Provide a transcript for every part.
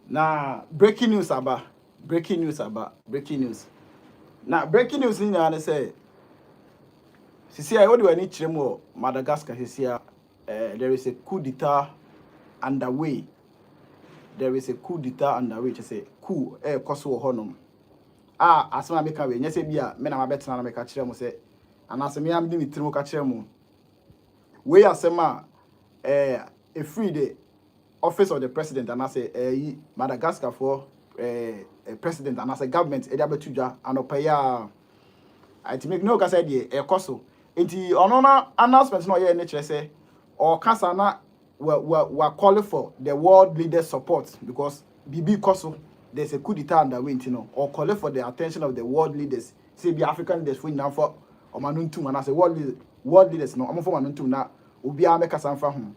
Now, breaking news about breaking news about breaking news. Now, breaking news in the say, see, I only need to Madagascar. There is a coup d'etat underway. There is a coup d'etat underway. Just say coup koso honum. Asema meka we nyese bia me na mabetena na meka kire mo se anase me am di mitrim ka kire mo we asema a free the office of the president and I say Madagascar for president and I say government e dia betudwa anopa I to make no ka say the koso enti ono na announcement no ye ne kire say or kasa na we calling for the world leaders support because BB koso there's a coup d'etat underway, or call for the attention of the world leaders. Say the African leaders for Omanuntum and I say world leaders no I'm for Manuntum now Ubi America Sanfa home.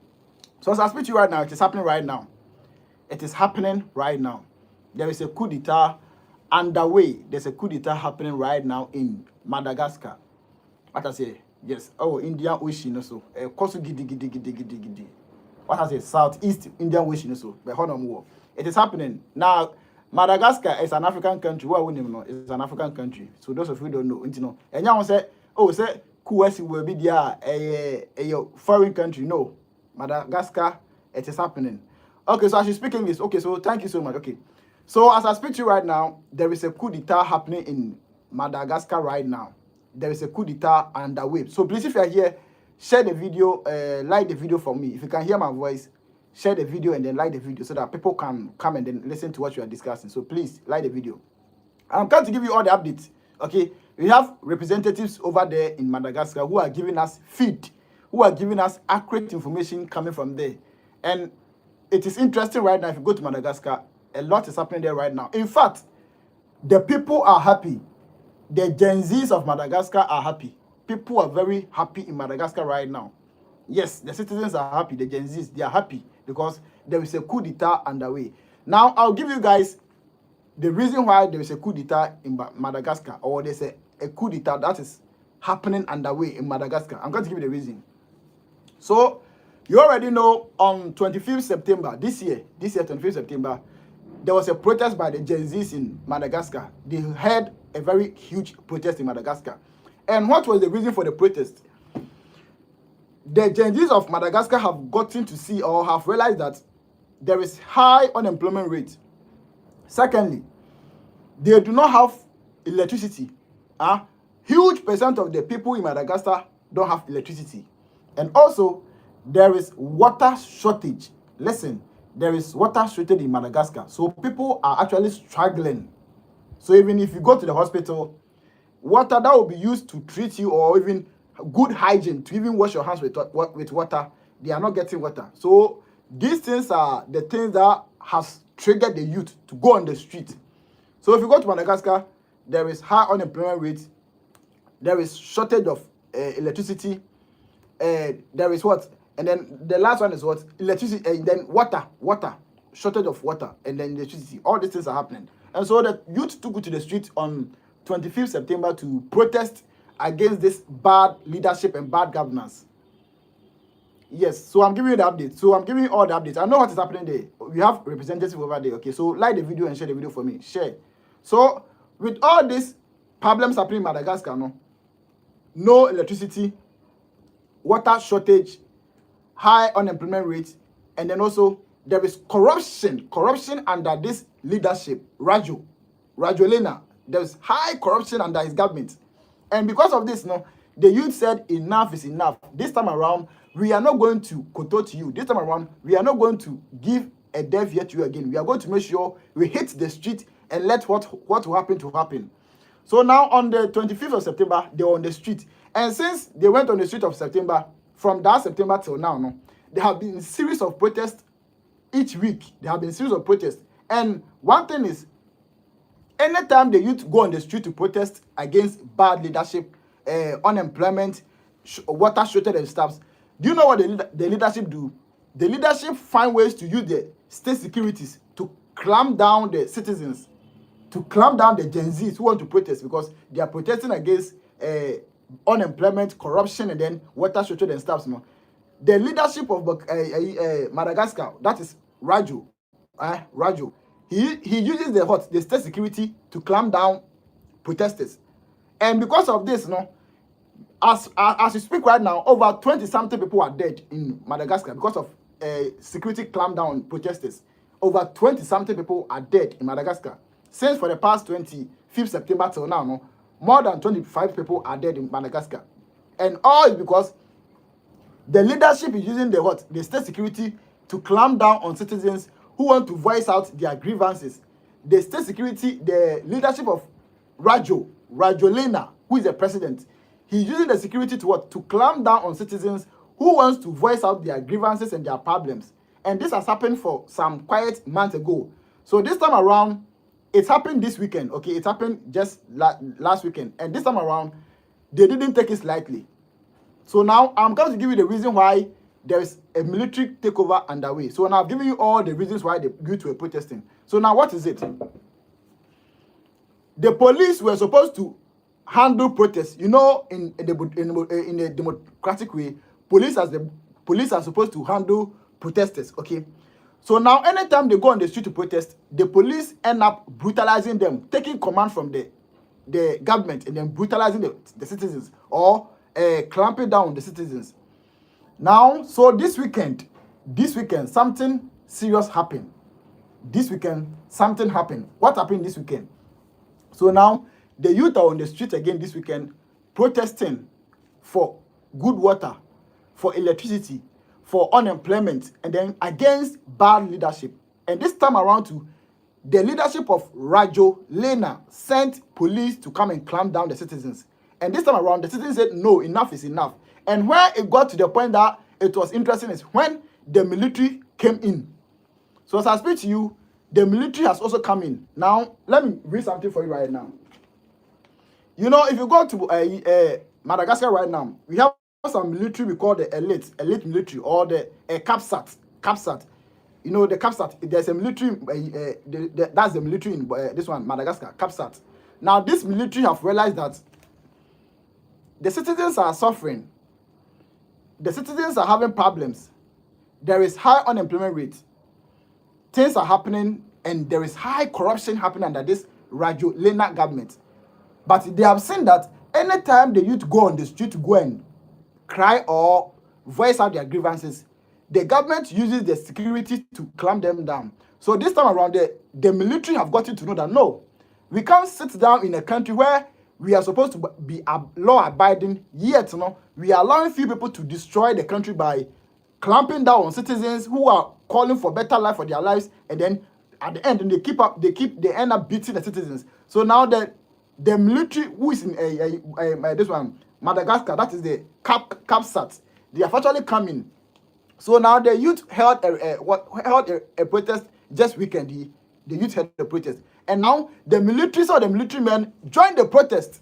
So as I speak to you right now, it is happening right now. It is happening right now. There is a coup d'etat underway. There's a coup d'etat happening right now in Madagascar. What I say? Yes. Oh, Indian Ocean also. Kosu gidi. What I say? Southeast Indian Ocean also. But hold on more. It is happening now. Madagascar is an African country. What we know is an African country. So those of you don't know, you know. And now say, oh, say QS will be there a foreign country. No, Madagascar, it is happening. Okay, so I should speak English. Okay, so thank you so much. Okay, so as I speak to you right now, there is a coup d'etat happening in Madagascar right now. There is a coup d'etat underway. So please, if you are here, share the video, like the video for me. If you can hear my voice, share the video and then like the video so that people can come and then listen to what you are discussing. So please like the video. I'm going to give you all the updates. Okay, we have representatives over there in Madagascar who are giving us feed, who are giving us accurate information coming from there. And it is interesting right now. If you go to Madagascar, a lot is happening there right now. In fact, the people are happy. The Gen Zs of Madagascar are happy. People are very happy in Madagascar right now. Yes, the citizens are happy. The Gen Zs, they are happy because there is a coup d'etat underway. Now, I'll give you guys the reason why there is a coup d'etat in Madagascar, or there's a coup d'etat that is happening underway in Madagascar. I'm going to give you the reason. So, you already know on 25th September, this year, 25th September, there was a protest by the Gen Zs in Madagascar. They had a very huge protest in Madagascar. And what was the reason for the protest? The Gen Zs of Madagascar have gotten to see or have realized that there is high unemployment rate. Secondly, they do not have electricity. Huge percent of the people in Madagascar don't have electricity. And also, there is water shortage. Listen, there is water shortage in Madagascar. So people are actually struggling. So even if you go to the hospital, water that will be used to treat you or even good hygiene to even wash your hands with water, they are not getting water. So these things are the things that has triggered the youth to go on the street. So if you go to Madagascar, there is high unemployment rate, there is shortage of electricity, there is what, and then the last one is what, electricity, and then water, shortage of water, and then electricity. All these things are happening, and so the youth took to the street on 25th September to protest against this bad leadership and bad governance. Yes, so I'm giving you the update. So I'm giving you all the updates. I know what is happening there. We have representatives over there. Okay, so like the video and share the video for me. Share. So with all these problems happening in Madagascar, no electricity, water shortage, high unemployment rate, and then also there is corruption under this leadership, Rajolena. There's high corruption under his government. And because of this, the youth said enough is enough. This time around, we are not going to kowtow to you. This time around, we are not going to give a deaf ear to you again. We are going to make sure we hit the street and let what will happen to happen. So now on the 25th of September, they were on the street. And since they went on the street of September, from that September till now, there have been a series of protests each week. There have been a series of protests. And one thing is, anytime the youth go on the street to protest against bad leadership, unemployment, water shortage and stuff, do you know what the leadership do? The leadership find ways to use the state securities to clamp down the citizens, to clamp down the Gen Zs who want to protest because they are protesting against unemployment, corruption, and then water shortage and stuff. The leadership of Madagascar, that is Raju, he uses the state security to clamp down protesters. And because of this, as we speak right now, over 20-something people are dead in Madagascar because of security clamp down on protesters. Over 20-something people are dead in Madagascar. Since for the past 25th September till now, more than 25 people are dead in Madagascar. And all is because the leadership is using the state security to clamp down on citizens who want to voice out their grievances. The state security, the leadership of Rajolena, who is the president, he's using the security to clamp down on citizens who wants to voice out their grievances and their problems. And this has happened for some quiet months ago. So this time around, it happened this weekend. Okay, it happened just last weekend. And this time around, they didn't take it lightly. So now I'm going to give you the reason why there is a military takeover underway. So now I've given you all the reasons why the youth were protesting. So now what is it? The police were supposed to handle protests. You know, in the democratic way, police are supposed to handle protesters. Okay. So now anytime they go on the street to protest, the police end up brutalizing them, taking command from the government and then brutalizing the citizens or clamping down on the citizens. Now, so this weekend, something serious happened. This weekend, something happened. What happened this weekend? So now, the youth are on the street again this weekend, protesting for good water, for electricity, for unemployment, and then against bad leadership. And this time around, too, the leadership of Rajolena sent police to come and clamp down the citizens. And this time around, the citizens said, no, enough is enough. And where it got to the point that it was interesting is when the military came in. So as I speak to you, the military has also come in. Now, let me read something for you right now. You know, if you go to Madagascar right now, we have some military we call the elite military or the CAPSAT. You know, the CAPSAT, there's a military, that's the military in this one, Madagascar, CAPSAT. Now, this military have realized that the citizens are suffering. The citizens are having problems. There is high unemployment rate. Things are happening and there is high corruption happening under this Rajolena government. But they have seen that anytime the youth go on the street to go and cry or voice out their grievances, the government uses the security to clamp them down. So this time around, the military have gotten to know that no, we can't sit down in a country where we are supposed to be law-abiding, yet we are allowing few people to destroy the country by clamping down on citizens who are calling for better life for their lives, and then at the end, they end up beating the citizens. So now the military who is in this one, Madagascar, that is the CAPSAT, they have actually come in. So now the youth held a protest just weekend. The youth held a protest. And now the military men joined the protest.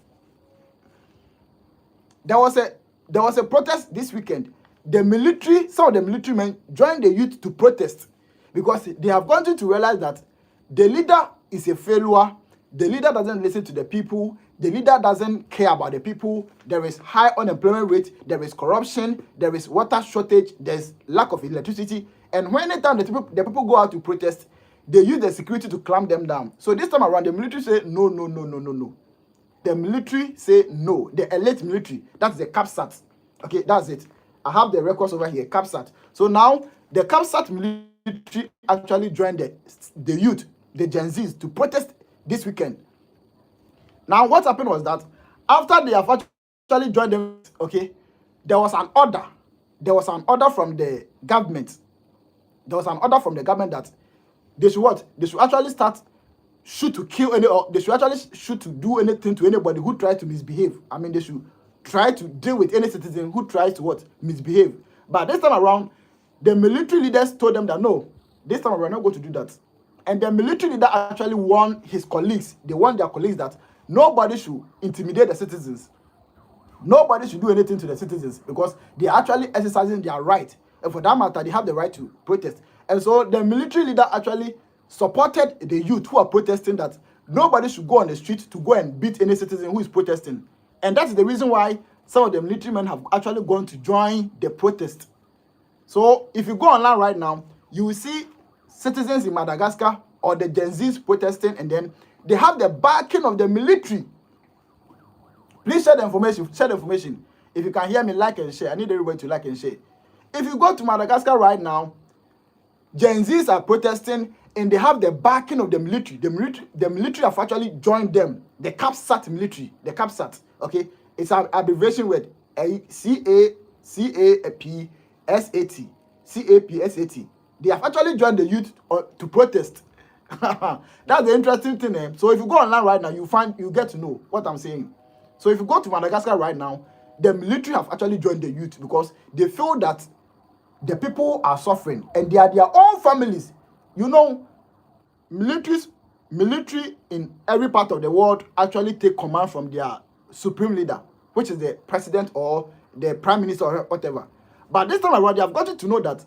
There was a protest this weekend. Some of the military men joined the youth to protest because they have gotten to realize that the leader is a failure. The leader doesn't listen to the people. The leader doesn't care about the people. There is high unemployment rate. There is corruption. There is water shortage. There is lack of electricity. And when anytime the people go out to protest, they use the security to clamp them down. So this time around, the military say no. The military say no. The elite military, that's the CAPSAT. Okay, that's it. I have the records over here, CAPSAT. So now, the CAPSAT military actually joined the youth, the Gen Zs, to protest this weekend. Now, what happened was that after they have actually joined them, okay, there was an order. There was an order from the government. There was an order from the government that they should what? They should actually shoot to kill they should actually shoot to do anything to anybody who tries to misbehave. I mean, they should try to deal with any citizen who tries to what? Misbehave. But this time around, the military leaders told them that no, this time we're not going to do that. And the military leader actually warned his colleagues. They warned their colleagues that nobody should intimidate the citizens. Nobody should do anything to the citizens because they are actually exercising their right. And for that matter, they have the right to protest. And so the military leader actually supported the youth who are protesting that nobody should go on the street to go and beat any citizen who is protesting. And that's the reason why some of the military men have actually gone to join the protest. So if you go online right now, you will see citizens in Madagascar or the Gen Zs protesting, and then they have the backing of the military. Please share the information. Share the information. If you can hear me, like and share. I need everybody to like and share. If you go to Madagascar right now, Gen Zs are protesting and they have the backing of the military. The military have actually joined them. The CAPSAT military. The CAPSAT. Okay, it's an abbreviation word. CAPSAT. CAPSAT. They have actually joined the youth to protest. That's the interesting thing. So if you go online right now, you get to know what I'm saying. So if you go to Madagascar right now, the military have actually joined the youth because they feel that the people are suffering and they are their own families. You know, military in every part of the world actually take command from their supreme leader, which is the president or the prime minister or whatever. But this time around, they have gotten to know that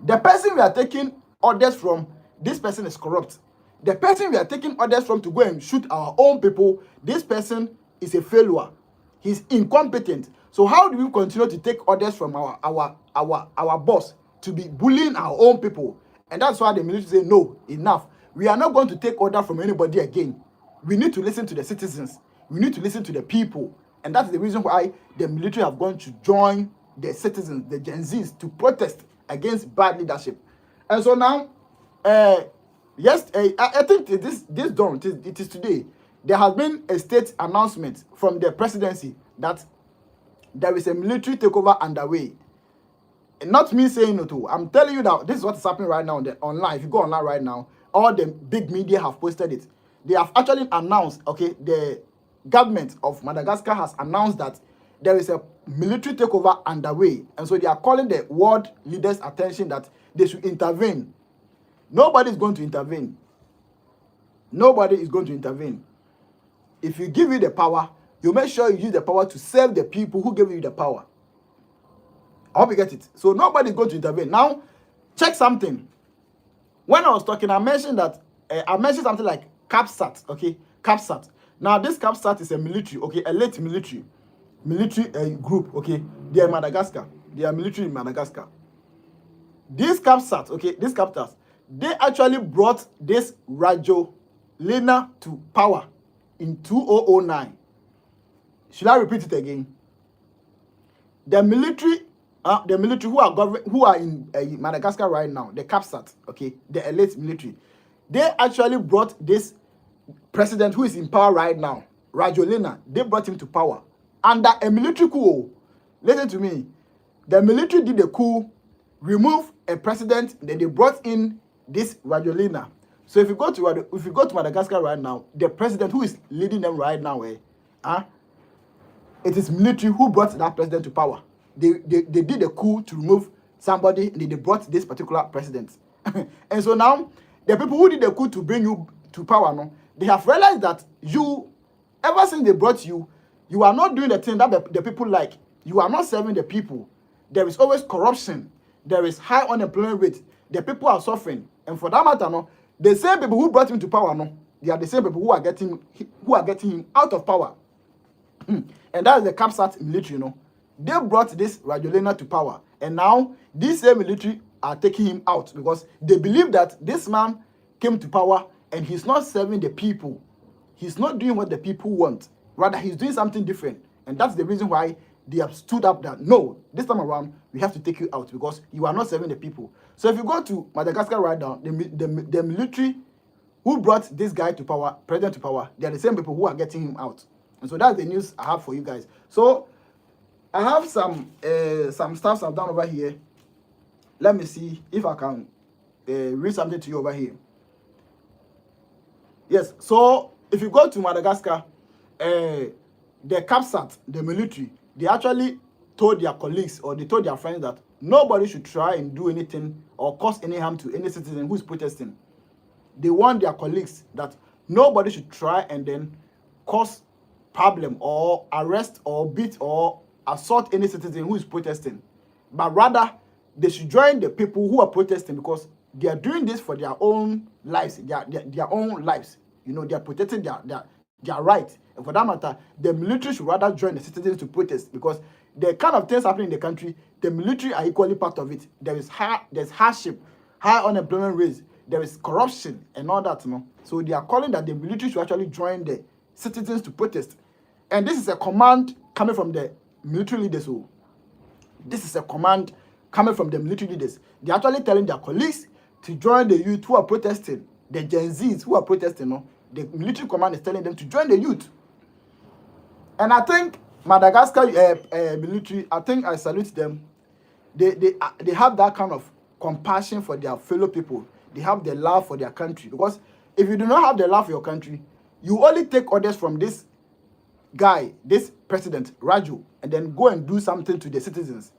the person we are taking orders from, this person is corrupt. The person we are taking orders from to go and shoot our own people, this person is a failure. He's incompetent. So how do we continue to take orders from our boss to be bullying our own people? And that's why the military say, no, enough. We are not going to take order from anybody again. We need to listen to the citizens. We need to listen to the people. And that's the reason why the military have gone to join the citizens, the Gen Zs, to protest against bad leadership. And so now, yes, I think this dawn, it is today, there has been a state announcement from the presidency that there is a military takeover underway. And not me saying no too. I'm telling you that this is what is happening right now online. If you go online right now, all the big media have posted it. They have actually announced, okay, the government of Madagascar has announced that there is a military takeover underway. And so they are calling the world leaders' attention that they should intervene. Nobody is going to intervene. Nobody is going to intervene. If you give you the power, you make sure you use the power to serve the people who gave you the power. I hope you get it. So nobody is going to intervene. Now, check something. When I was talking, I mentioned that I mentioned something like CAPSAT. Okay, CAPSAT. Now, this CAPSAT is a military. Okay, elite military group. Okay, they are in Madagascar. They are military in Madagascar. This CAPSAT. Okay, this CAPSAT. They actually brought this Rajolina to power in 2009. Should I repeat it again? The military who are in Madagascar right now, the CAPSAT, okay, the elite military, they actually brought this president who is in power right now, Rajolina. They brought him to power under a military coup. Listen to me. The military did a coup, removed a president, then they brought in this Rajolina. So if you go to Madagascar right now, the president who is leading them right now, it is military who brought that president to power. They did a coup to remove somebody, and they brought this particular president. And so now, the people who did the coup to bring you to power, no, they have realized that ever since they brought you, you are not doing the thing that the people like. You are not serving the people. There is always corruption. There is high unemployment rate. The people are suffering. And for that matter, no, the same people who brought him to power, no, they are the same people who are getting him out of power. And that is the CAPSAT military, you know. They brought this Rajolina to power. And now, these same military are taking him out because they believe that this man came to power and he's not serving the people. He's not doing what the people want. Rather, he's doing something different. And that's the reason why they have stood up that, no, this time around, we have to take you out because you are not serving the people. So if you go to Madagascar right now, the military who brought this guy to power, president to power, they are the same people who are getting him out. And so that's the news I have for you guys. So I have some stuff I've done over here. Let me see if I can read something to you over here. Yes, so if you go to Madagascar, the CAPSAT, the military, they actually told their colleagues or they told their friends that nobody should try and do anything or cause any harm to any citizen who is protesting. They warned their colleagues that nobody should try and then cause problem or arrest or beat or assault any citizen who is protesting, but rather they should join the people who are protesting because they are doing this for their own lives, their own lives. You know, they are protecting their rights. And for that matter, the military should rather join the citizens to protest because the kind of things happening in the country, the military are equally part of it. There's hardship, high unemployment rates. there is corruption and all that, So they are calling that the military should actually join the citizens to protest. And this is a command coming from the military leaders. So this is a command coming from the military leaders. They're actually telling their colleagues to join the youth who are protesting, the Gen Zs who are protesting. The military command is telling them to join the youth. And I think Madagascar military, I think I salute them. They have that kind of compassion for their fellow people. They have the love for their country. Because if you do not have the love for your country, you only take orders from this guy, this president, Raju, and then go and do something to the citizens.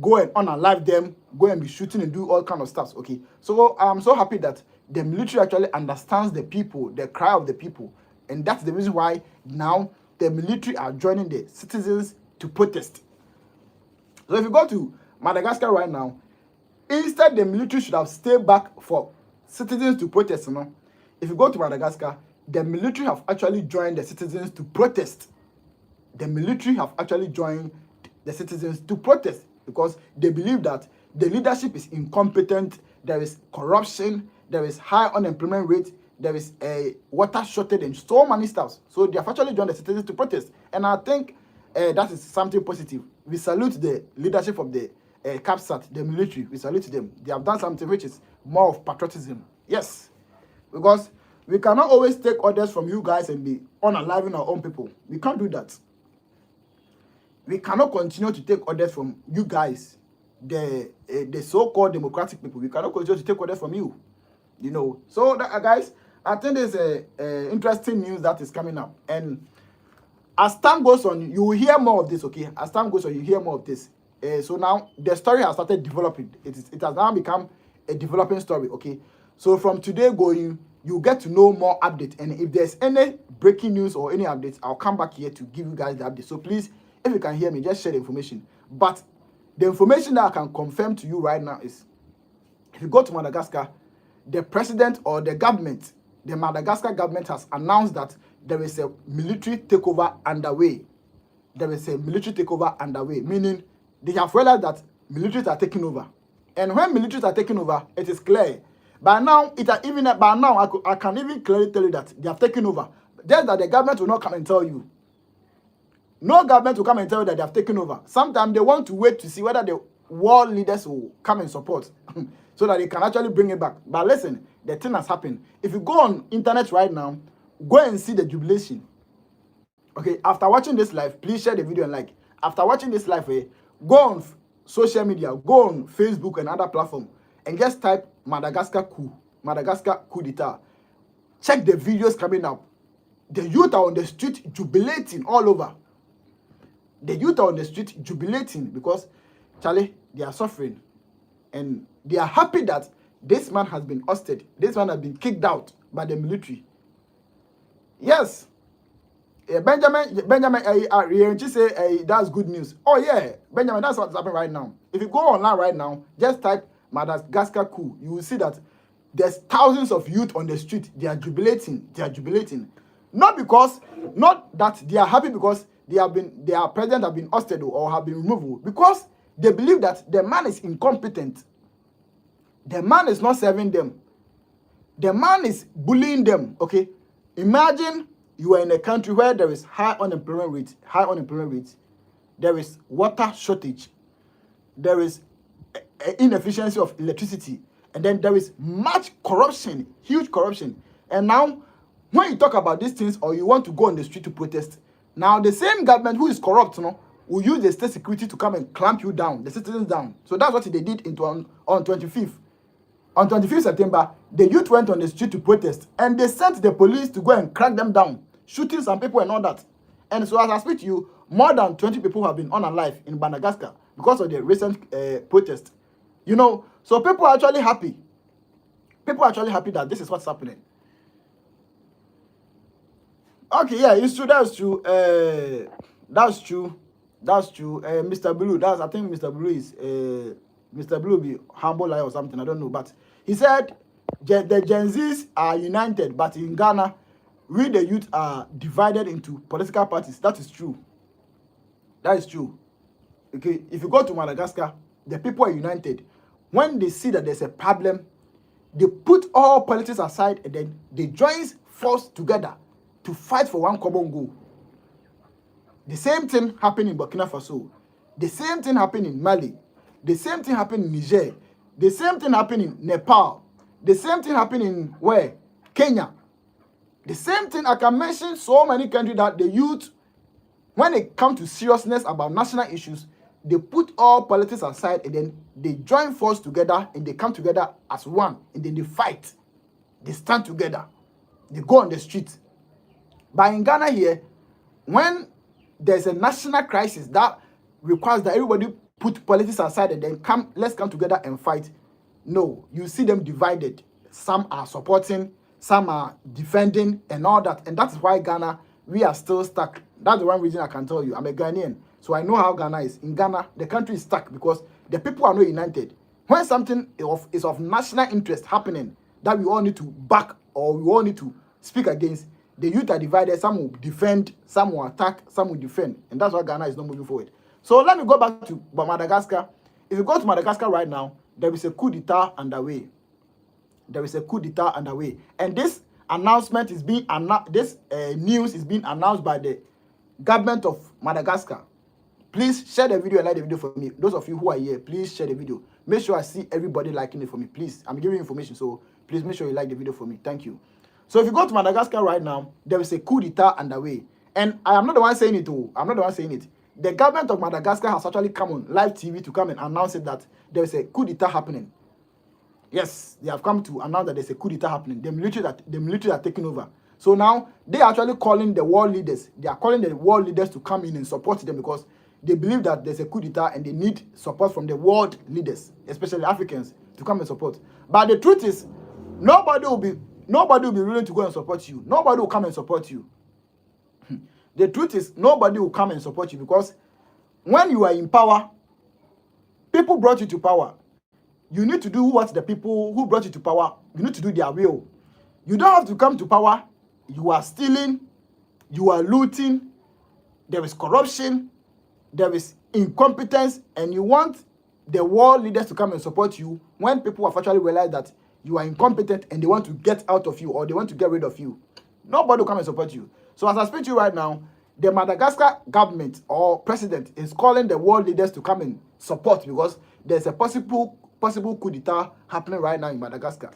Go and unalive them, go and be shooting and do all kind of stuff, okay? So I'm so happy that the military actually understands the people, the cry of the people. And that's the reason why now the military are joining the citizens to protest. So if you go to Madagascar right now, instead the military should have stayed back for citizens to protest, If you go to Madagascar, the military have actually joined the citizens to protest. The military have actually joined the citizens to protest because they believe that the leadership is incompetent, there is corruption, there is high unemployment rate, there is a water shortage and so many stuff. So they have actually joined the citizens to protest. And I think that is something positive. We salute the leadership of the CAPSAT, the military. We salute them. They have done something which is more of patriotism. Yes. Because we cannot always take orders from you guys and be unaliving our own people. We can't do that. We cannot continue to take orders from you guys, the so-called democratic people. We cannot continue to take orders from you. So that, guys, I think there's a interesting news that is coming up. And as time goes on, you will hear more of this, okay? As time goes on, you hear more of this. So now the story has started developing. It has now become a developing story, okay? So from today going, you get to know more updates. And if there's any breaking news or any updates, I'll come back here to give you guys the update. So please, if you can hear me, just share the information. But the information that I can confirm to you right now is, if you go to Madagascar, the president or the government, the Madagascar government has announced that there is a military takeover underway. There is a military takeover underway, meaning they have realized that militaries are taking over. And when militaries are taking over, it is clear. By now, I can even clearly tell you that they have taken over. Just that the government will not come and tell you. No government will come and tell you that they have taken over. Sometimes they want to wait to see whether the world leaders will come and support so that they can actually bring it back. But listen, the thing has happened. If you go on internet right now, go and see the jubilation. Okay, after watching this live, please share the video and like. After watching this live, go on social media, go on Facebook and other platforms, and just type Madagascar coup, Madagascar coup d'etat. Check the videos coming up. The youth are on the street jubilating all over. The youth are on the street jubilating because, Charlie, they are suffering. And they are happy that this man has been ousted. This man has been kicked out by the military. Yes. Benjamin, say that's good news. Oh, yeah. Benjamin, that's what's happening right now. If you go online right now, just type Madagascar coup. You will see that there's thousands of youth on the street. They are jubilating. They are jubilating. Not that they are happy because their president have been ousted or have been removed, because they believe that the man is incompetent. The man is not serving them. The man is bullying them. Okay, imagine you are in a country where there is high unemployment rate, there is water shortage, there is inefficiency of electricity, and then there is much corruption, huge corruption. And now, when you talk about these things or you want to go on the street to protest, now the same government who is corrupt, will use the state security to come and clamp you down, the citizens down. So that's what they did on 25th. On 25th September, the youth went on the street to protest, and they sent the police to go and crack them down, shooting some people and all that. And so as I speak to you, more than 20 people have been unalive in Madagascar because of the recent protest. So people are actually happy. People are actually happy that this is what's happening. Okay, yeah, it's true. That's true. That's true. Mr. Blue, I think Mr. Blue is Mr. Blue be humble lie or something. I don't know, but he said the Gen Zs are united, but in Ghana, we the youth are divided into political parties. That is true. That is true. Okay, if you go to Madagascar, the people are united. When they see that there's a problem, They put all politics aside and then they join force together to fight for one common goal. The same thing happened in Burkina Faso. The same thing happened in Mali. The same thing happened in Niger. The same thing happened in Nepal. The same thing happened in where? Kenya. The same thing, I can mention so many countries that the youth, when it comes to seriousness about national issues, they put all politics aside and then they join force together and they come together as one and then they fight. They stand together. They go on the street. But in Ghana here, when there's a national crisis that requires that everybody put politics aside and then let's come together and fight. No, you see them divided. Some are supporting, some are defending and all that. And that's why Ghana, we are still stuck. That's the one reason I can tell you. I'm a Ghanaian, so I know how Ghana is. In Ghana, the country is stuck because the people are not united. When something is of national interest happening that we all need to back or we all need to speak against, the youth are divided. Some will defend, some will attack, some will defend. And that's why Ghana is not moving forward. So let me go back to Madagascar. If you go to Madagascar right now, there is a coup d'etat underway. There is a coup d'etat underway. And this announcement is being news is being announced by the government of Madagascar. Please share the video and like the video for me. Those of you who are here, please share the video. Make sure I see everybody liking it for me, please. I'm giving you information, so please make sure you like the video for me. Thank you. So if you go to Madagascar right now, there is a coup d'etat underway. And I am not the one saying it. I'm not the one saying it. The government of Madagascar has actually come on live TV to come and announce it that there is a coup d'etat happening. Yes, they have come to announce that there's a coup d'etat happening. The military are taking over. So now they are actually calling the world leaders. They are calling the world leaders to come in and support them because they believe that there's a coup d'etat and they need support from the world leaders, especially Africans, to come and support. But the truth is, nobody will be willing to go and support you. Nobody will come and support you. The truth is, nobody will come and support you because when you are in power, people brought you to power. You need to do what the people who brought you to power, you need to do their will. You don't have to come to power. You are stealing, you are looting, there is corruption, there is incompetence, and you want the world leaders to come and support you when people have actually realized that you are incompetent and they want to get out of you or they want to get rid of you. Nobody will come and support you. So as I speak to you right now, the Madagascar government or president is calling the world leaders to come and support because there's a possible coup d'etat happening right now in Madagascar.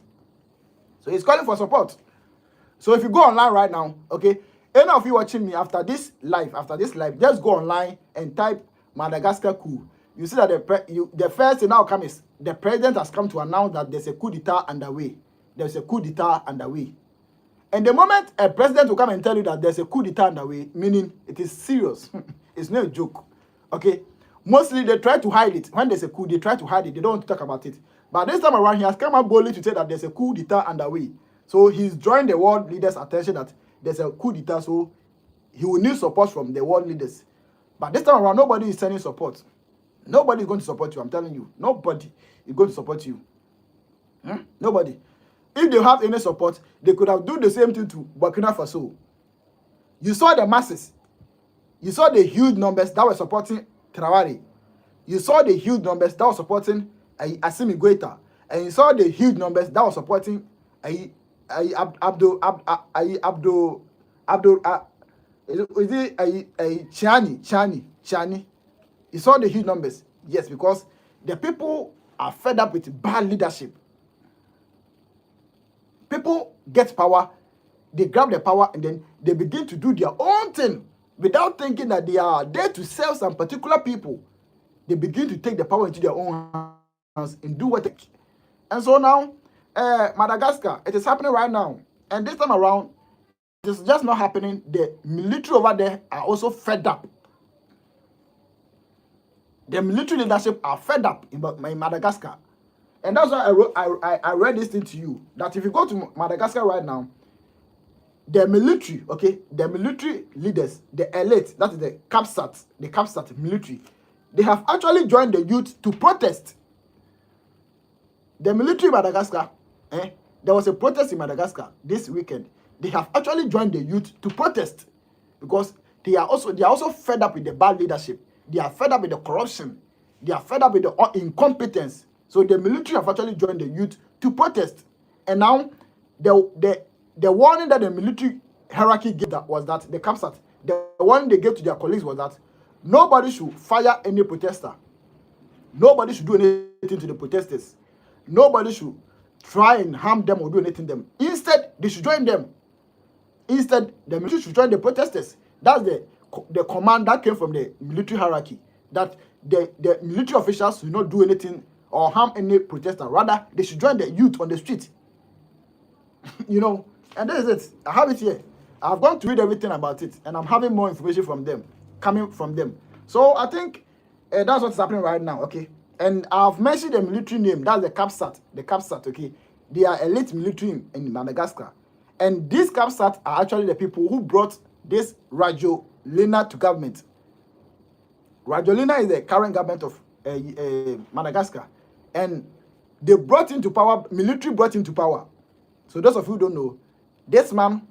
So he's calling for support. So if you go online right now, okay, any of you watching me after this live, just go online and type Madagascar coup. You see that the first thing now comes is the president has come to announce that there's a coup d'etat underway. There's a coup d'etat underway. And the moment a president will come and tell you that there's a coup d'etat underway, meaning it is serious. It's not a joke. Okay? Mostly they try to hide it. When there's a coup, they try to hide it. They don't want to talk about it. But this time around, he has come up boldly to say that there's a coup d'etat underway. So he's drawing the world leaders' attention that there's a coup d'etat, so he will need support from the world leaders. But this time around, nobody is sending support. Nobody is going to support you, I'm telling you. Nobody is going to support you. Nobody. If they have any support, they could have done the same thing to Burkina Faso. You saw the masses. You saw the huge numbers that were supporting Traoré. You saw the huge numbers that were supporting Assimi Goïta. And you saw the huge numbers that were supporting Chani. You saw the huge numbers. Yes, because the people are fed up with bad leadership. People get power, they grab the power, and then they begin to do their own thing without thinking that they are there to serve some particular people. They begin to take the power into their own hands and do what they can. And so now, Madagascar, it is happening right now. And this time around, it's just not happening. The military over there are also fed up. The military leadership are fed up in Madagascar. And that's why I read this thing to you, that if you go to Madagascar right now, the military, okay, the military leaders, the elite, that is the CAPSAT military, they have actually joined the youth to protest. The military in Madagascar, there was a protest in Madagascar this weekend. They have actually joined the youth to protest because they are also fed up with the bad leadership. They are fed up with the corruption. They are fed up with the incompetence. So the military have actually joined the youth to protest. And now the warning that the military hierarchy gave that was that the CAPSAT, the warning they gave to their colleagues was that nobody should fire any protester. Nobody should do anything to the protesters. Nobody should try and harm them or do anything to them. Instead, they should join them. Instead, the military should join the protesters. That's the command that came from the military hierarchy. That the military officials should not do anything or harm any protester. Rather, they should join the youth on the street. You know, and that is it. I have it here. I've gone to read everything about it, and I'm having more information from them, coming from them. So I think that's what's happening right now, okay? And I've mentioned the military name. That's the CAPSAT. The CAPSAT, okay? They are elite military in Madagascar. And these CAPSAT are actually the people who brought this Rajoelina to government. Rajoelina is the current government of Madagascar. And they brought him to power, military brought him to power. So those of you who don't know, this man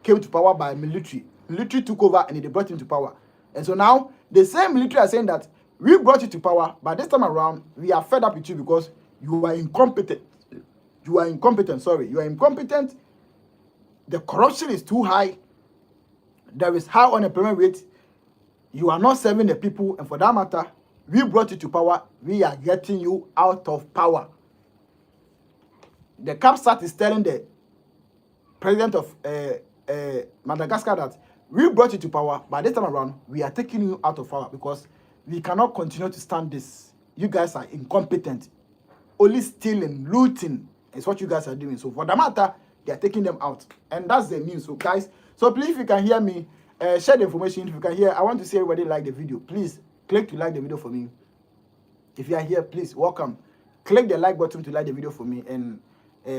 came to power by military. Military took over and they brought him to power. And so now, the same military are saying that we brought you to power, but this time around, we are fed up with you because you are incompetent. You are incompetent, sorry. You are incompetent. The corruption is too high. There is high unemployment rate. You are not serving the people. And for that matter, we brought you to power. We are getting you out of power. The CAPSAT is telling the president of Madagascar that we brought you to power, but this time around, we are taking you out of power because we cannot continue to stand this. You guys are incompetent. Only stealing, looting is what you guys are doing. So for the matter, they are taking them out. And that's the news. So guys, so please, if you can hear me, share the information. If you can hear, I want to see everybody like the video. Please click to like the video for me. If you are here, please welcome. Click the like button to like the video for me and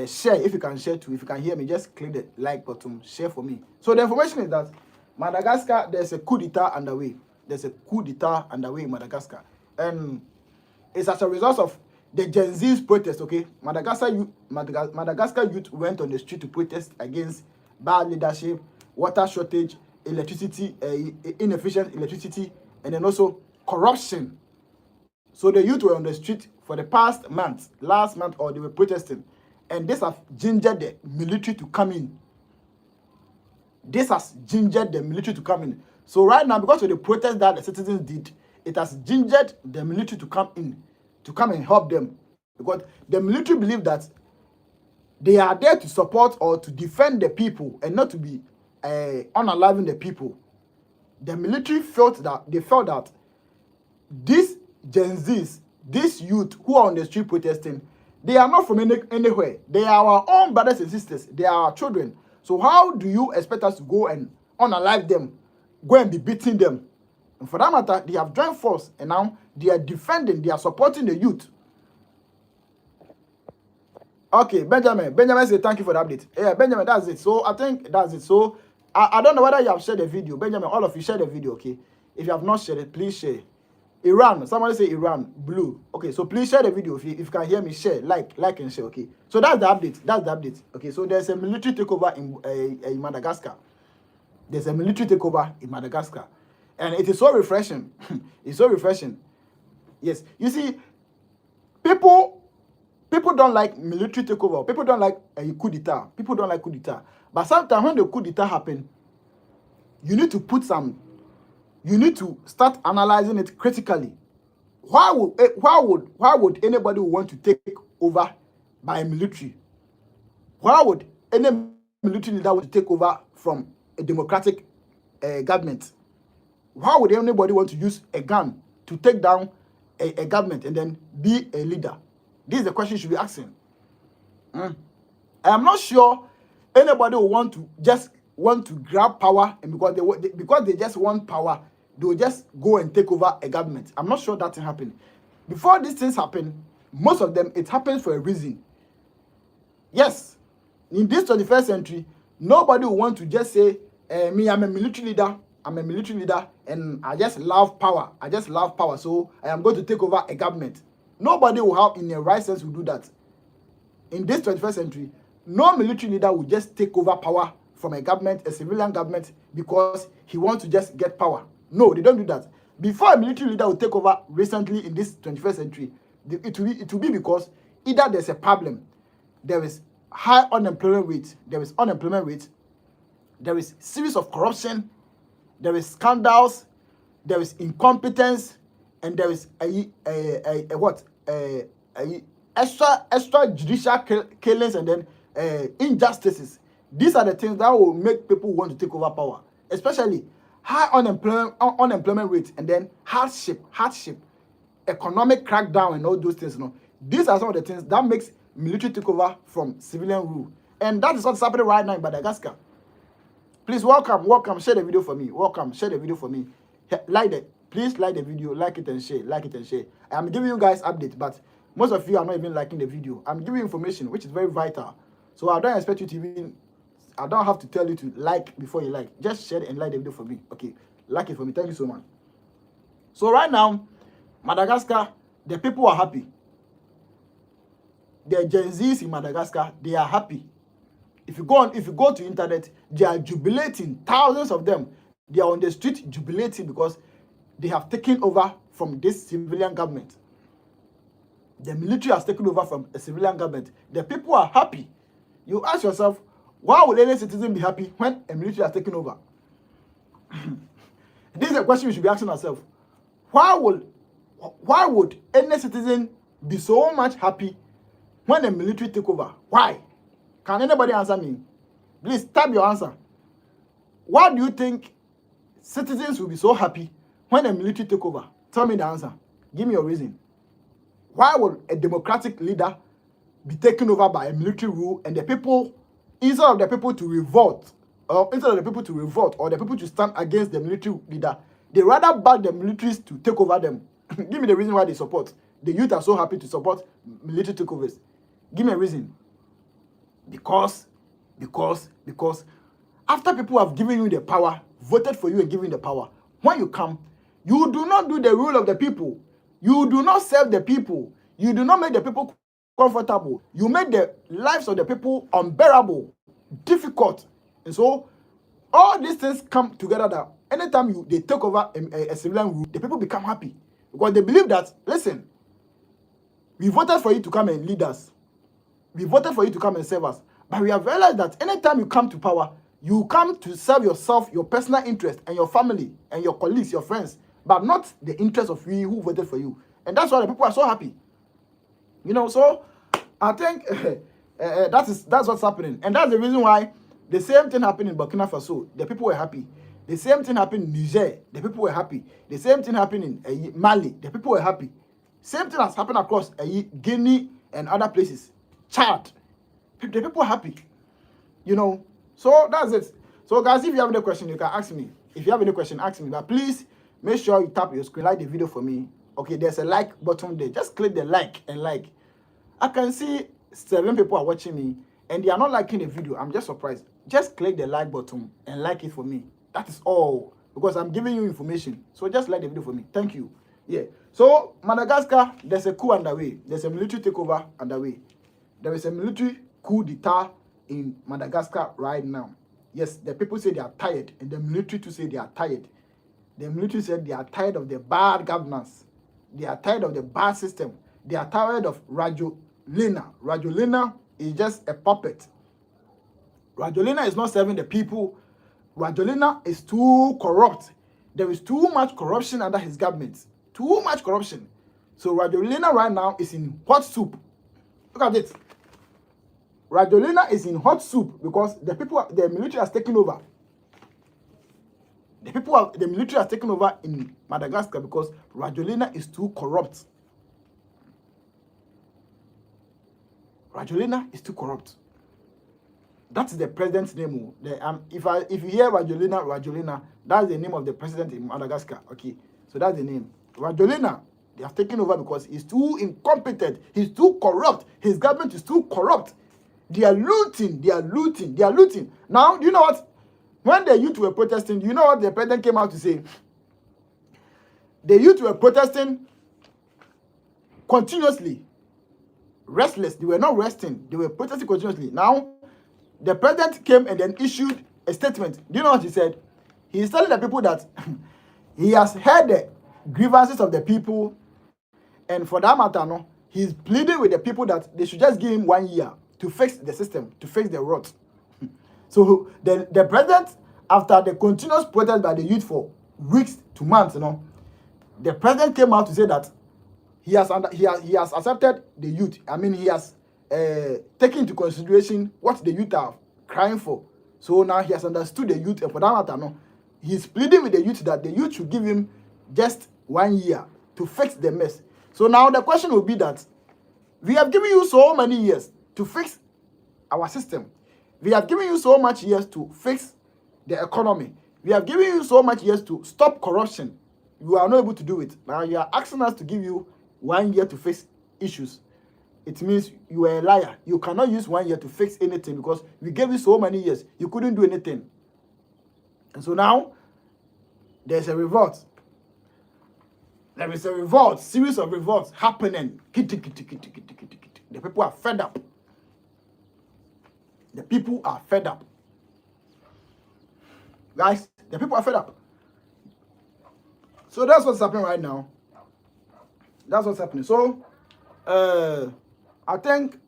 share if you can share too. If you can hear me, just click the like button, share for me. So the information is that Madagascar, there's a coup d'etat underway. There's a coup d'etat underway in Madagascar. And it's as a result of the Gen Z's protest, okay? Madagascar youth went on the street to protest against bad leadership, water shortage, electricity, inefficient electricity, and then also corruption. So the youth were on the street for the past month, last month, or they were protesting. And this has gingered the military to come in. This has gingered the military to come in. So right now, because of the protest that the citizens did, it has gingered the military to come in, to come and help them. Because the military believe that they are there to support or to defend the people and not to be unaliving the people. The military felt that these Gen Zs, these youth who are on the street protesting, they are not from anywhere. They are our own brothers and sisters. They are our children. So how do you expect us to go and unalive them, go and be beating them? And for that matter, they have joined force and now they are defending, they are supporting the youth. Okay, Benjamin said thank you for the update. Yeah, Benjamin, that's it. So I think that's it. So I don't know whether you have shared the video. Benjamin, all of you share the video, okay? If you have not shared it, please share. Iran, somebody say Iran, blue. Okay, so please share the video. If you can hear me, share, like and share, okay? So that's the update. That's the update. Okay, so there's a military takeover in Madagascar. There's a military takeover in Madagascar. And it is so refreshing. It's so refreshing. Yes. You see, people don't like military takeover. People don't like a coup d'etat. People don't like coup d'etat. But sometimes when the coup d'etat happen, you need to start analyzing it critically. Why would anybody want to take over by a military? Why would any military leader want to take over from a democratic government? Why would anybody want to use a gun to take down a government and then be a leader? This is the question you should be asking. I am not sure anybody will want to grab power, and because they just want power, they will just go and take over a government. I'm not sure that will happen. Before these things happen, most of them, it happens for a reason. Yes, in this 21st century, nobody will want to just say, me, I'm a military leader, and I just love power. So I am going to take over a government. Nobody will have, in a right sense, will do that. In this 21st century, no military leader will just take over power from a government, a civilian government, because he wants to just get power. No, they don't do that. Before a military leader will take over recently in this 21st century, it will be because either there's a problem, there is high unemployment rate. There is unemployment rate. There is series of corruption. There is scandals. There is incompetence, and there is extra judicial killings and then injustices. These are the things that will make people want to take over power, especially high unemployment rate and then hardship, economic crackdown and all those things. These are some of the things that makes military take over from civilian rule, and that is what's happening right now in Madagascar. Please welcome, share the video for me. Share the video for me. Please like the video, like it and share. I'm giving you guys updates, but most of you are not even liking the video. I'm giving you information which is very vital. So I don't expect you to even, I don't have to tell you to like before you like. Just share and like the video for me. Okay, like it for me. Thank you so much. So right now, Madagascar, the people are happy. The Gen Zs in Madagascar, they are happy. If you go to internet, they are jubilating. Thousands of them, they are on the street jubilating because they have taken over from this civilian government. The military has taken over from a civilian government. The people are happy. You ask yourself, why would any citizen be happy when a military has taken over? This is a question we should be asking ourselves. Why would any citizen be so much happy when the military take over? Why? Can anybody answer me? Please type your answer. Why do you think citizens will be so happy when the military take over? Tell me the answer. Give me your reason. Why would a democratic leader be taken over by a military rule, and the people, instead of the people to revolt or the people to stand against the military leader, they rather back the militaries to take over them? Give me the reason why they support. The youth are so happy to support military takeovers. Give me a reason. Because after people have given you the power, voted for you and given you the power, when you come, you do not do the rule of the people. You do not serve the people. You do not make the people comfortable. You make the lives of the people unbearable, difficult. And so all these things come together that anytime they take over a civilian rule, the people become happy. Because they believe that, listen, we voted for you to come and lead us. We voted for you to come and serve us. But we have realized that anytime you come to power, you come to serve yourself, your personal interest, and your family, and your colleagues, your friends, but not the interest of we who voted for you. And that's why the people are so happy. So I think that's what's happening. And that's the reason why the same thing happened in Burkina Faso. The people were happy. The same thing happened in Niger. The people were happy. The same thing happened in Mali. The people were happy. Same thing has happened across Guinea and other places. Chad. The people are happy. So that's it. So guys, if you have any question, you can ask me. If you have any question, ask me. But please make sure you tap your screen, like the video for me. Okay, there's a like button there. Just click the like and like. I can see 7 people are watching me and they are not liking the video. I'm just surprised. Just click the like button and like it for me. That is all. Because I'm giving you information. So just like the video for me. Thank you. Yeah. So Madagascar, there's a coup underway. There's a military takeover underway. There is a military coup d'etat in Madagascar right now. Yes, the people say they are tired, and the military too say they are tired. The military said they are tired of the bad governance. They are tired of the bad system. They are tired of Rajolina. Rajolina is just a puppet. Rajolina is not serving the people. Rajolina is too corrupt. There is too much corruption under his government. Too much corruption. So Rajolina right now is in hot soup. Look at it. Rajolina is in hot soup because the military has taken over. The military has taken over in Madagascar because Rajolina is too corrupt. Rajolina is too corrupt. That's the president's name. If you hear Rajolina, that's the name of the president in Madagascar. Okay, so that's the name. Rajolina, they have taken over because he's too incompetent. He's too corrupt. His government is too corrupt. They are looting. Now, do you know what? When the youth were protesting, do you know what the president came out to say? The youth were protesting continuously. Restless. They were not resting. They were protesting continuously. Now, the president came and then issued a statement. Do you know what he said? He is telling the people that he has heard the grievances of the people, and for that matter, he's pleading with the people that they should just give him 1 year. to fix the system, to fix the rot. So the president, after the continuous protest by the youth for weeks to months, the president came out to say that he has accepted the youth. I mean, he has taken into consideration what the youth are crying for. So now he has understood the youth, and for that matter, he's pleading with the youth that the youth should give him just 1 year to fix the mess. So now the question will be that we have given you so many years to fix our system. We have given you so much years to fix the economy. We have given you so much years to stop corruption. You are not able to do it. Now you are asking us to give you 1 year to fix issues. It means you are a liar. You cannot use 1 year to fix anything because we gave you so many years. You couldn't do anything. And so now there's a revolt. There is a revolt, series of revolts happening. The people are fed up. The people are fed up. Guys, the people are fed up. So that's what's happening right now. That's what's happening. So, I think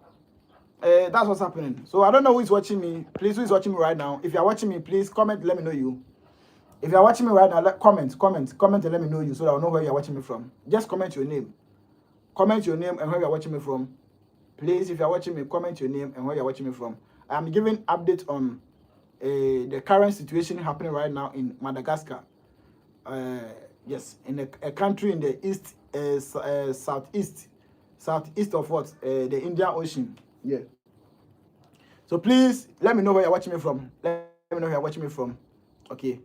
that's what's happening. So, I don't know who is watching me. Please, who is watching me right now? If you're watching me, please comment, let me know you. If you're watching me right now, comment and let me know you so that I'll know where you're watching me from. Just comment your name. Comment your name and where you're watching me from. Please, if you're watching me, comment your name and where you're watching me from. I'm giving updates on the current situation happening right now in Madagascar. Yes, in a country in the east, southeast of what? The Indian Ocean. Yeah. So please, let me know where you're watching me from. Let me know where you're watching me from. Okay.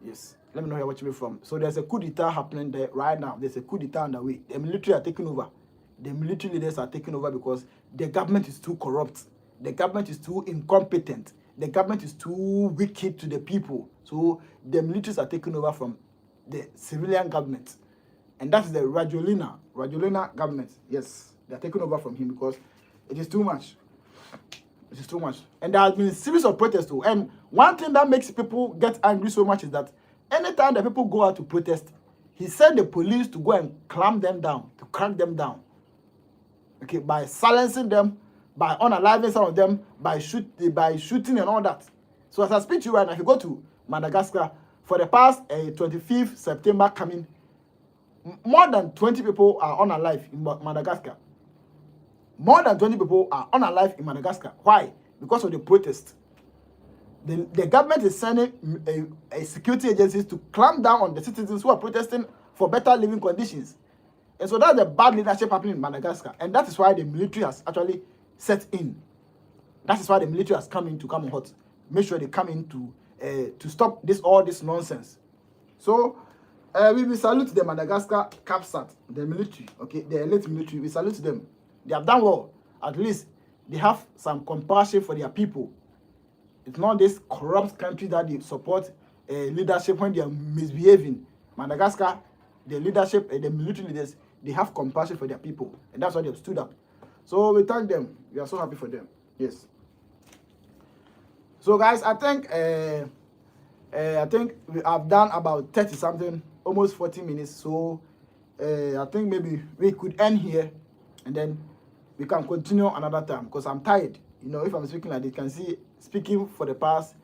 Yes. Let me know where you're watching me from. So there's a coup d'etat happening there right now. There's a coup d'etat underway. The military are taking over. The military leaders are taking over because the government is too corrupt. The government is too incompetent. The government is too wicked to the people. So the militaries are taking over from the civilian government. And that's the Rajolina government. Yes, they're taking over from him because it is too much. It is too much. And there has been a series of protests too. And one thing that makes people get angry so much is that anytime the people go out to protest, he sent the police to go and clamp them down, to crack them down. Okay, by silencing them, by unaliving some of them, by shooting and all that. So as I speak to you right now, if you go to Madagascar, for the past 25th September coming, more than 20 people are unalive in Madagascar. More than 20 people are unalive in Madagascar. Why? Because of the protest. The government is sending a security agencies to clamp down on the citizens who are protesting for better living conditions. And so that's the bad leadership happening in Madagascar. And that is why the military has actually set in. That is why the military has come in to come hot. Make sure they come in to stop all this nonsense. So we salute the Madagascar CAPSAT, the military, okay, the elite military. We salute them. They have done well. At least they have some compassion for their people. It's not this corrupt country that they support leadership when they are misbehaving. Madagascar, the leadership, the military leaders, they have compassion for their people, and that's why they've stood up. So we thank them. We are so happy for them. Yes. So guys, I think we have done about 30 something, almost 40 minutes. So I think maybe we could end here, and then we can continue another time because I'm tired. You know, if I'm speaking like this, you can see speaking for the past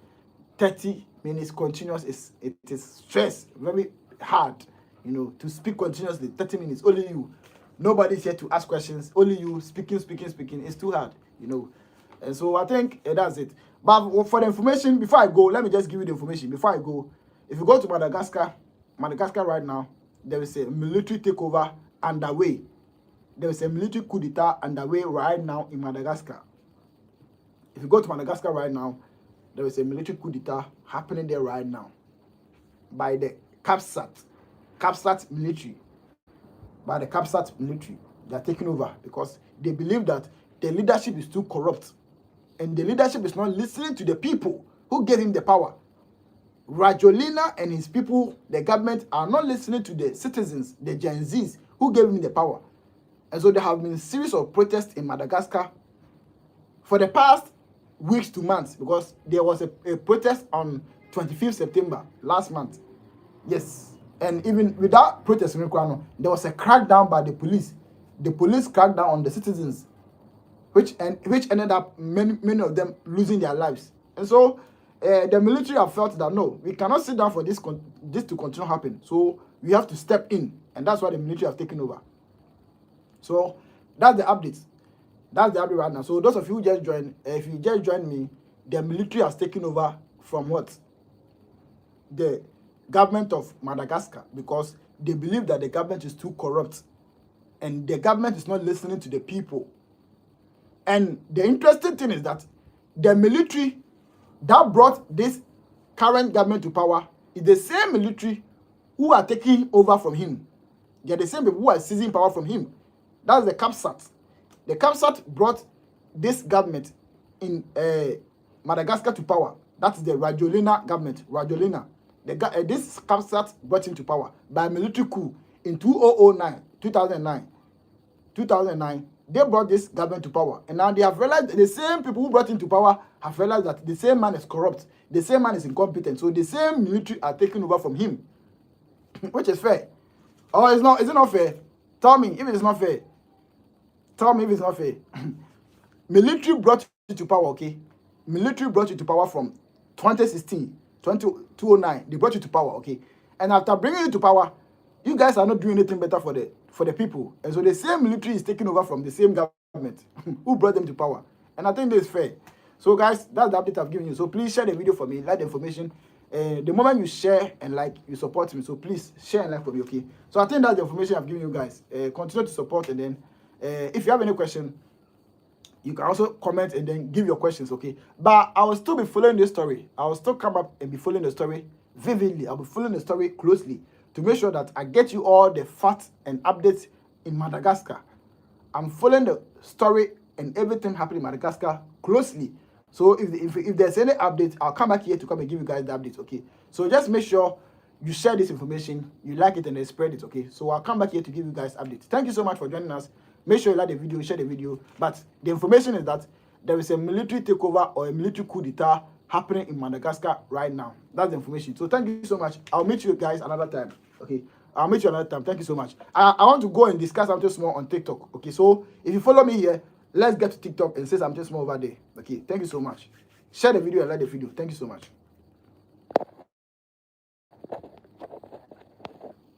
30 minutes continuous it is stress, very hard. You know, to speak continuously 30 minutes, only you. Nobody's here to ask questions. Only you speaking. It's too hard, you know. And so I think that's it. But for the information, before I go, let me just give you the information. Before I go, if you go to Madagascar right now, there is a military takeover underway. There is a military coup d'etat underway right now in Madagascar. If you go to Madagascar right now, there is a military coup d'etat happening there right now by the CAPSAT military. By the CAPSAT military, they are taking over because they believe that the leadership is too corrupt, and the leadership is not listening to the people who gave him the power. Rajolina and his people, the government, are not listening to the citizens, the Gen Zs, who gave him the power. And so there have been a series of protests in Madagascar for the past weeks to months, because there was a protest on 25th September last month. Yes. And even without protest, there was a crackdown by the police. The police cracked down on the citizens which ended up many of them losing their lives. And so the military have felt that no, we cannot sit down for this to continue happen. So we have to step in, and that's why the military have taken over. So that's the update. That's the update right now. So those of you who just joined, if you just joined me, the military has taken over from what? The government of Madagascar, because they believe that the government is too corrupt and the government is not listening to the people. And the interesting thing is that the military that brought this current government to power is the same military who are taking over from him. They're the same people who are seizing power from him. That's the CAPSAT. The CAPSAT brought this government in Madagascar to power. That's the Rajolina government. Rajolina. This CAPSAT brought him to power by military coup in 2009. They brought this government to power. And now they have realized the same people who brought him to power have realized that the same man is corrupt. The same man is incompetent. So the same military are taking over from him. Which is fair. Or is it not fair? Tell me if it's not fair. Tell me if it's not fair. Military brought you to power, okay? Military brought you to power from 2016, 2009. They brought you to power, okay? And after bringing you to power, you guys are not doing anything better for the people. And so the same military is taking over from the same government who brought them to power. And I think this is fair. So guys, that's the update I've given you. So please share the video for me, like the information. The moment you share and like, you support me. So please share and like for me, okay? So I think that's the information I've given you guys. Continue to support, and then if you have any question, you can also comment and then give your questions, okay? But I will still be following this story. I will still come up and be following the story vividly. I'll be following the story closely to make sure that I get you all the facts and updates in Madagascar. I'm following the story and everything happening in Madagascar closely. So if there's any update, I'll come back here to come and give you guys the updates, okay? So just make sure you share this information, you like it, and then spread it, okay? So I'll come back here to give you guys updates. Thank you so much for joining us. Make sure you like the video, share the video. But the information is that there is a military takeover or a military coup d'etat happening in Madagascar right now. That's the information. So thank you so much. I'll meet you guys another time, okay? I'll meet you another time. Thank you so much. I want to go and discuss something small on TikTok, okay? So if you follow me here, let's get to TikTok and say something small over there, okay? Thank you so much. Share the video and like the video. Thank you so much.